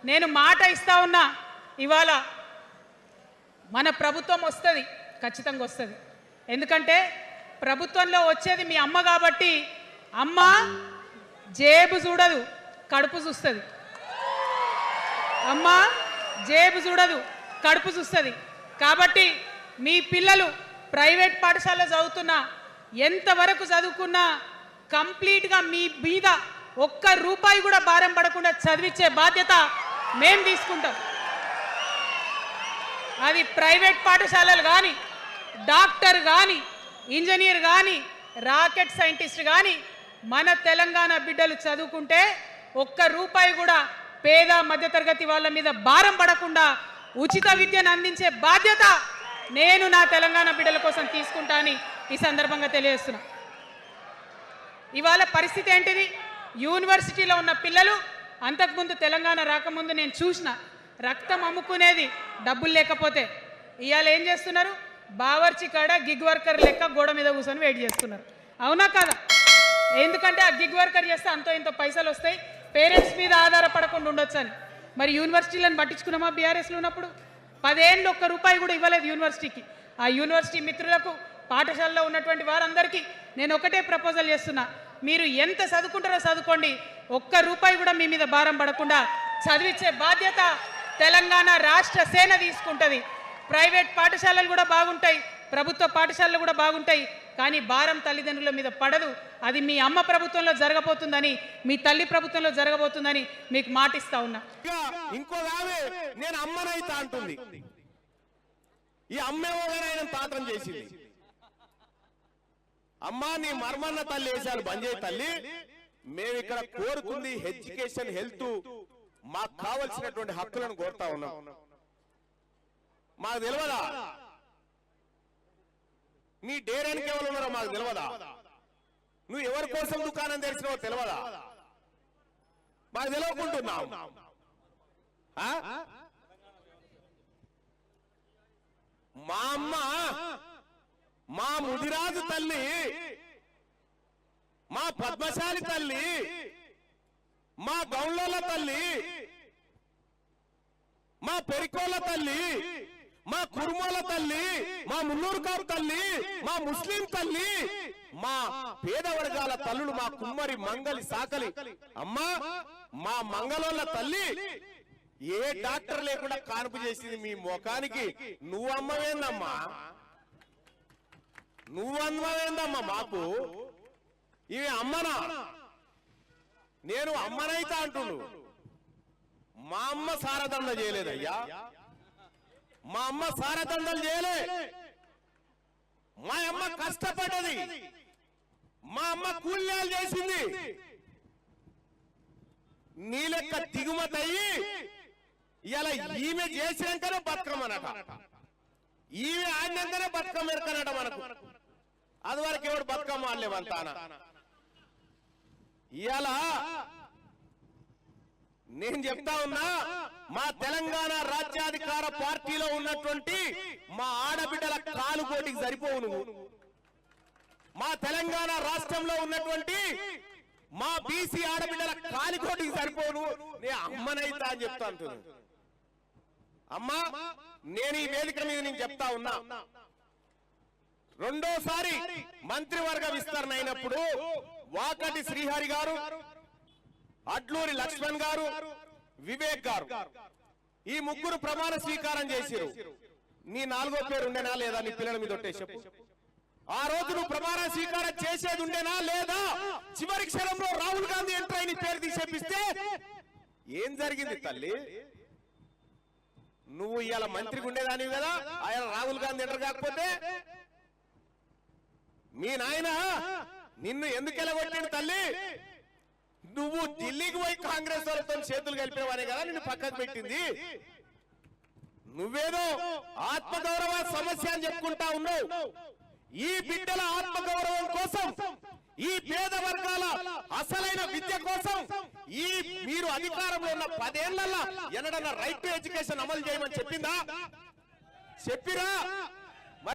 నేను మాట ఇస్తా ఉన్నా, ఇవాళ మన ప్రభుత్వం వస్తుంది, ఖచ్చితంగా వస్తుంది. ఎందుకంటే ప్రభుత్వంలో వచ్చేది మీ అమ్మ కాబట్టి అమ్మ జేబు చూడదు, కడుపు చూస్తుంది. అమ్మ జేబు చూడదు, కడుపు చూస్తుంది. కాబట్టి మీ పిల్లలు ప్రైవేట్ పాఠశాలలో చదువుతున్నా, ఎంతవరకు చదువుకున్నా కంప్లీట్గా మీ మీద ఒక్క రూపాయి కూడా భారం పడకుండా చదివించే బాధ్యత మేము తీసుకుంటాం. అది ప్రైవేట్ పాఠశాలలు కానీ, డాక్టర్ కానీ, ఇంజనీర్ కానీ, రాకెట్ సైంటిస్ట్ కానీ మన తెలంగాణ బిడ్డలు చదువుకుంటే ఒక్క రూపాయి కూడా పేద మధ్యతరగతి వాళ్ళ మీద భారం పడకుండా ఉచిత విద్యను అందించే బాధ్యత నేను నా తెలంగాణ బిడ్డల కోసం తీసుకుంటా అని ఈ సందర్భంగా తెలియజేస్తున్నా. ఇవాళ పరిస్థితి ఏంటిది? యూనివర్సిటీలో ఉన్న పిల్లలు అంతకుముందు తెలంగాణ రాకముందు నేను చూసిన రక్తం అమ్ముకునేది డబ్బులు లేకపోతే. ఇవాళ ఏం చేస్తున్నారు? బావర్చి కాడ గిగ్ వర్కర్ లెక్క గోడ మీద కూర్చొని వెయిట్ చేస్తున్నారు. అవునా కదా? ఎందుకంటే ఆ గిగ్ వర్కర్ చేస్తే అంతో ఇంతో పైసలు వస్తాయి, పేరెంట్స్ మీద ఆధారపడకుండా ఉండొచ్చు అని. మరి యూనివర్సిటీలను పట్టించుకున్నామా? బీఆర్ఎస్లో ఉన్నప్పుడు 10 ఏళ్ళు ఒక్క రూపాయి కూడా ఇవ్వలేదు యూనివర్సిటీకి. ఆ యూనివర్సిటీ మిత్రులకు, పాఠశాలలో ఉన్నటువంటి వారందరికీ నేను ఒకటే ప్రపోజల్ చేస్తున్నా, మీరు ఎంత చదువుకుంటారో చదువుకోండి, ఒక్క రూపాయి కూడా మీ మీద భారం పడకుండా చదివించే బాధ్యత తెలంగాణ రాష్ట్ర సేన తీసుకుంటుంది. ప్రైవేట్ పాఠశాలలు కూడా బాగుంటాయి, ప్రభుత్వ పాఠశాలలు కూడా బాగుంటాయి, కానీ భారం తల్లిదండ్రుల మీద పడదు. అది మీ అమ్మ ప్రభుత్వంలో జరగబోతుందని, మీ తల్లి ప్రభుత్వంలో జరగబోతుందని మీకు మాటిస్తా ఉన్నా. ఇంకో నేను అమ్మనైతా అంటుంది. ఈ అమ్మేమోగానే తాత్రం చేసింది. అమ్మా నీ మర్మన్న తల్లి వేశారు బంద్ చేయి తల్లి, మేము ఇక్కడ కోరుకుంది ఎడ్యుకేషన్, హెల్త్, మాకు కావలసినటువంటి హక్కులను కోరుతా ఉన్నాం. మాకు తెలియదా నీ డేరానికి ఎవరు ఉన్నారో? మాకు తెలియదా? నువ్వు ఎవరి కోసం దుకాణం తెరిచినావో తెలియదా? మాకు తెలియకుంటున్నావు. మా అమ్మ, మా ముదిరాజు తల్లి, మా పద్మశాలి తల్లి, మా గౌళ్ళల తల్లి, మా పెరికోళ్ళ తల్లి, మా కురుమల తల్లి, మా మున్నూరుకారు తల్లి, మా ముస్లిం తల్లి, మా పేద వర్గాల తల్లులు, మా కుమ్మరి, మంగలి, సాకలి అమ్మా, మా మంగళోళ్ళ తల్లి ఏ డాక్టర్ లేకుండా కాన్పు చేసింది మీ ముఖానికి. నువ్వు అమ్మవేందమ్మా? నువ్వు అమ్మవేందమ్మా? మాకు ఇవి అమ్మనా? నేను అమ్మనైతా అంటుడు. మా అమ్మ సారదండ చేయలేదయ్యా, మా అమ్మ సారదండలు చేయలే. మా అమ్మ కష్టపడ్డది, మా అమ్మ కూల్యాలు చేసింది. నీ లెక్క దిగుమతి అయ్యి ఇలా ఈమె చేసినాకనే బతుకమ్మనట, ఈమె ఆడినాకనే బతుకమ్మ ఎరకనట మనకు. అది వరకు ఎవడు బతుకమ్మ ఆడలేమంటానా? ఇలా నేను చెప్తా ఉన్నా, మా తెలంగాణ రాజ్యాధికార పార్టీలో ఉన్నటువంటి మా ఆడబిడ్డల కాలుకోటికి సరిపోవు నువ్వు. మా తెలంగాణ రాష్ట్రంలో ఉన్నటువంటి మా బీసీ ఆడబిడ్డల కాలికోటికి సరిపోను. నేను అమ్మనైతా అని చెప్తా అంటున్నా. అమ్మా, నేను ఈ వేదిక మీద నేను చెప్తా ఉన్నా, రెండోసారి మంత్రివర్గ విస్తరణ అయినప్పుడు వాకటి శ్రీహరి గారు, అడ్లూరి లక్ష్మణ్ గారు, వివేక్ గారు, ఈ ముగ్గురు ప్రమాణ స్వీకారం చేశారు. నీ 4వ పేరు ఉండేనా లేదా? నీ పిల్లల మీద ఒట్టే చెప్పు. ఆ రోజు నువ్వు ప్రమాణ స్వీకారం చేసేది ఉండేనా లేదా? చివరి క్షణంలో రాహుల్ గాంధీ ఎంటర్ అయిన పేరు తీసేపిస్తే ఏం జరిగింది తల్లి? నువ్వు ఇవాళ మంత్రికి ఉండేదానివి కదా, ఆయన రాహుల్ గాంధీ ఎంటర్ కాకపోతే మీ నాయన నిన్ను ఎందుకు ఎలగొట్టాడు తల్లి? నువ్వు ఢిల్లీకి పోయి కాంగ్రెస్ వాళ్ళతో చేతులు కలిపేవానే కదా నిన్ను పక్కకు పెట్టింది. నువ్వేదో ఆత్మగౌరవ సమస్య అని చెప్పుకుంటా ఉన్నావు. ఈ బిడ్డల ఆత్మగౌరవం కోసం, ఈ పేద వర్గాల అసలైన విద్య కోసం, ఈ మీరు అధికారంలో ఉన్న 10 ఏళ్లలో ఎన్నడన్నా రైట్ టు ఎడ్యుకేషన్ అమలు చేయమని చెప్పిందా? చెప్పిరా?